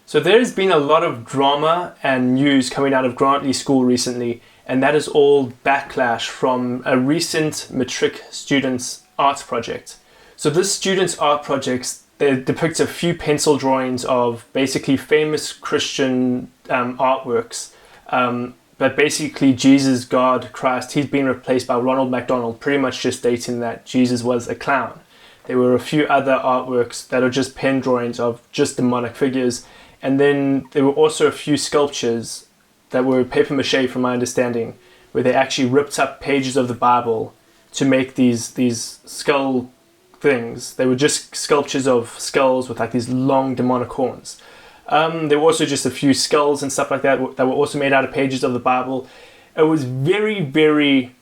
So there's been a lot of drama and news coming out of Grantleigh School recently, and that is all backlash from a recent Matric students' art project. So this students' art project, they depict a few pencil drawings of basically famous Christian artworks, but basically Jesus, God, Christ, he's been replaced by Ronald McDonald, pretty much just stating that Jesus was a clown. There were a few other artworks that are just pen drawings of just demonic figures. And then there were also a few sculptures that were paper mache, from my understanding, where they actually ripped up pages of the Bible to make these skull things. They were just sculptures of skulls with like these long demonic horns. There were also just a few skulls and stuff like that that were also made out of pages of the Bible. It was very, very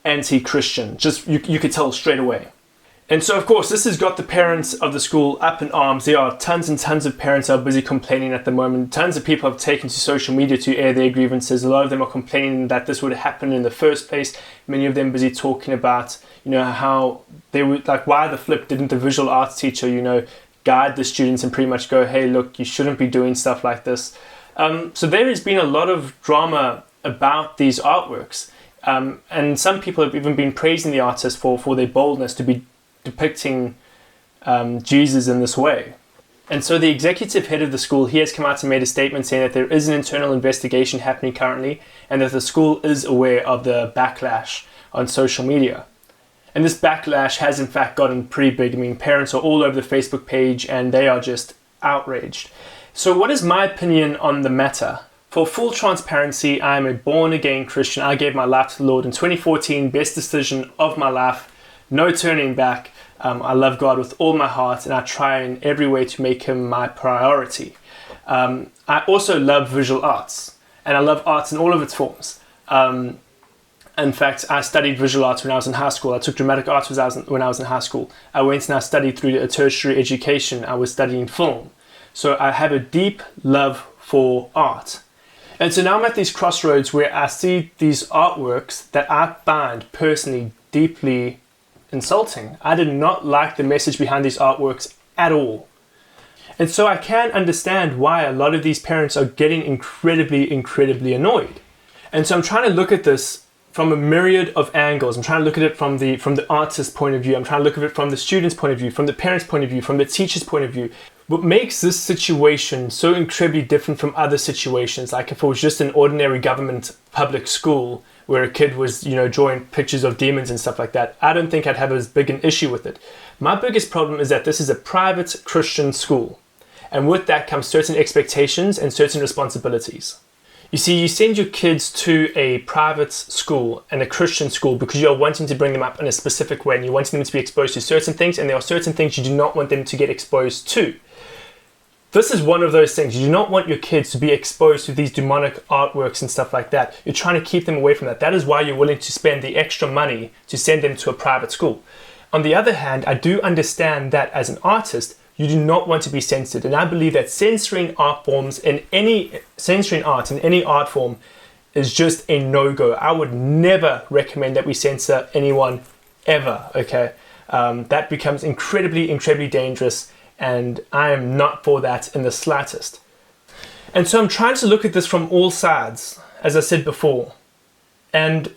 anti-Christian. Just you could tell straight away. And so, of course, this has got the parents of the school up in arms. There are tons and tons of parents are busy complaining at the moment. Tons of people have taken to social media to air their grievances. A lot of them are complaining that this would happen in the first place. Many of them busy talking about, how they would, like, why the flip didn't the visual arts teacher, guide the students and pretty much go, hey, look, you shouldn't be doing stuff like this. So there has been a lot of drama about these artworks. And some people have even been praising the artists for their boldness to be depicting Jesus in this way. And so the executive head of the school, he has come out and made a statement saying that there is an internal investigation happening currently and that the school is aware of the backlash on social media. And this backlash has in fact gotten pretty big. I mean, parents are all over the Facebook page and they are just outraged. So what is my opinion on the matter? For full transparency, I am a born-again Christian. I gave my life to the Lord in 2014, best decision of my life, no turning back. I love God with all my heart and I try in every way to make him my priority. I also love visual arts and I love arts in all of its forms. In fact, I studied visual arts when I was in high school. I took dramatic arts when I was in high school. I went and I studied through a tertiary education. I was studying film. So I have a deep love for art. And so now I'm at these crossroads where I see these artworks that I find personally deeply insulting. I did not like the message behind these artworks at all. And so I can understand why a lot of these parents are getting incredibly annoyed. And so I'm trying to look at this from a myriad of angles. I'm trying to look at it from the artist's point of view. I'm trying to look at it from the student's point of view, from the parent's point of view, from the teacher's point of view. What makes this situation so incredibly different from other situations, like if it was just an ordinary government public school where a kid was, drawing pictures of demons and stuff like that, I don't think I'd have as big an issue with it. My biggest problem is that this is a private Christian school. And with that comes certain expectations and certain responsibilities. You see, you send your kids to a private school and a Christian school because you're wanting to bring them up in a specific way and you're wanting them to be exposed to certain things, and there are certain things you do not want them to get exposed to. This is one of those things. You do not want your kids to be exposed to these demonic artworks and stuff like that. You're trying to keep them away from that. That is why you're willing to spend the extra money to send them to a private school. On the other hand, I do understand that as an artist, you do not want to be censored. And I believe that censoring art in any art form is just a no-go. I would never recommend that we censor anyone ever, okay? That becomes incredibly dangerous. And I am not for that in the slightest. And so I'm trying to look at this from all sides, as I said before. And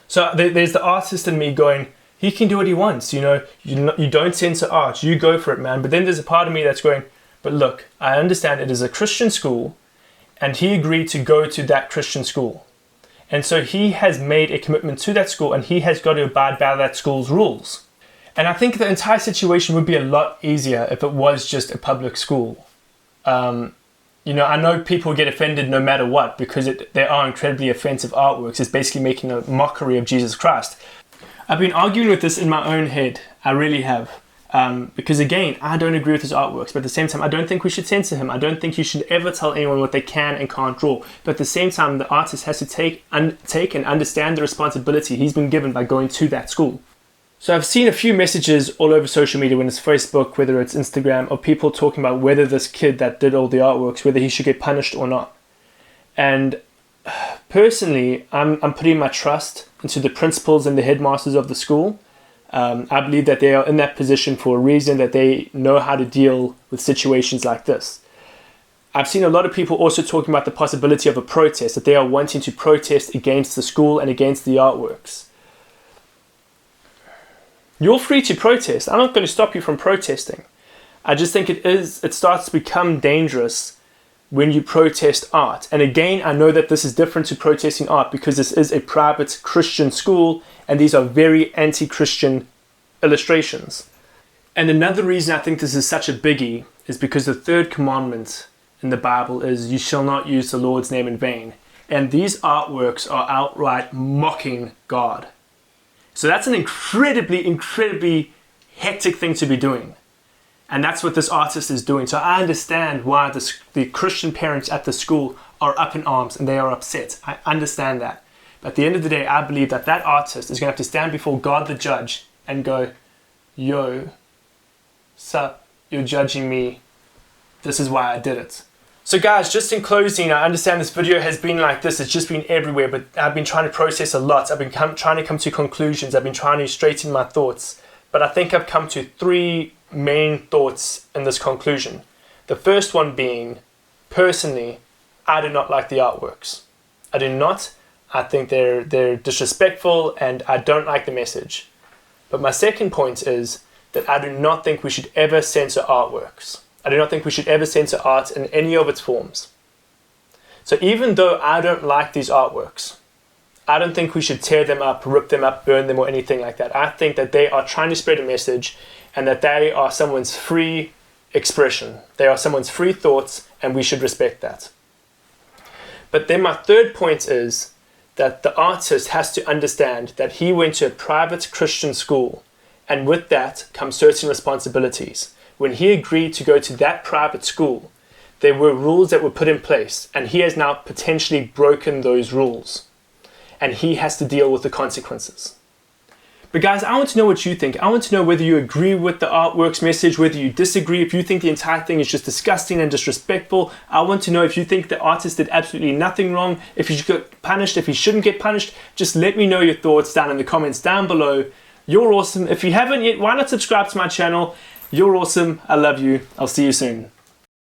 so there's the artist in me going, he can do what he wants, you don't censor art, you go for it, man. But then there's a part of me that's going, but look, I understand it is a Christian school, and he agreed to go to that Christian school. And so he has made a commitment to that school, and he has got to abide by that school's rules. And I think the entire situation would be a lot easier if it was just a public school. I know people get offended no matter what because there are incredibly offensive artworks. It's basically making a mockery of Jesus Christ. I've been arguing with this in my own head. I really have. Because again, I don't agree with his artworks, but at the same time, I don't think we should censor him. I don't think you should ever tell anyone what they can and can't draw. But at the same time, the artist has to take and understand the responsibility he's been given by going to that school. So I've seen a few messages all over social media, when it's Facebook, whether it's Instagram, of people talking about whether this kid that did all the artworks, whether he should get punished or not. And personally, I'm putting my trust into the principals and the headmasters of the school. I believe that they are in that position for a reason, that they know how to deal with situations like this. I've seen a lot of people also talking about the possibility of a protest, that they are wanting to protest against the school and against the artworks. You're free to protest. I'm not going to stop you from protesting. I just think it starts to become dangerous when you protest art. And again, I know that this is different to protesting art because this is a private Christian school and these are very anti-Christian illustrations. And another reason I think this is such a biggie is because the third commandment in the Bible is you shall not use the Lord's name in vain. And these artworks are outright mocking God. So that's an incredibly hectic thing to be doing. And that's what this artist is doing. So I understand why the Christian parents at the school are up in arms and they are upset. I understand that. But at the end of the day, I believe that that artist is going to have to stand before God the judge and go, yo, sup, you're judging me. This is why I did it. So guys, just in closing, I understand this video has been like this. It's just been everywhere, but I've been trying to process a lot. I've been trying to come to conclusions. I've been trying to straighten my thoughts. But I think I've come to 3 main thoughts in this conclusion. The first one being, personally, I do not like the artworks. I do not. I think they're disrespectful and I don't like the message. But my second point is that I do not think we should ever censor artworks. I do not think we should ever censor art in any of its forms. So even though I don't like these artworks, I don't think we should tear them up, rip them up, burn them or anything like that. I think that they are trying to spread a message and that they are someone's free expression. They are someone's free thoughts and we should respect that. But then my third point is that the artist has to understand that he went to a private Christian school and with that comes certain responsibilities. When he agreed to go to that private school, there were rules that were put in place and he has now potentially broken those rules and he has to deal with the consequences. But guys, I want to know what you think. I want to know whether you agree with the artwork's message, whether you disagree, if you think the entire thing is just disgusting and disrespectful. I want to know if you think the artist did absolutely nothing wrong, if he should get punished, if he shouldn't get punished. Just let me know your thoughts down in the comments down below. You're awesome. If you haven't yet, why not subscribe to my channel? You're awesome. I love you. I'll see you soon.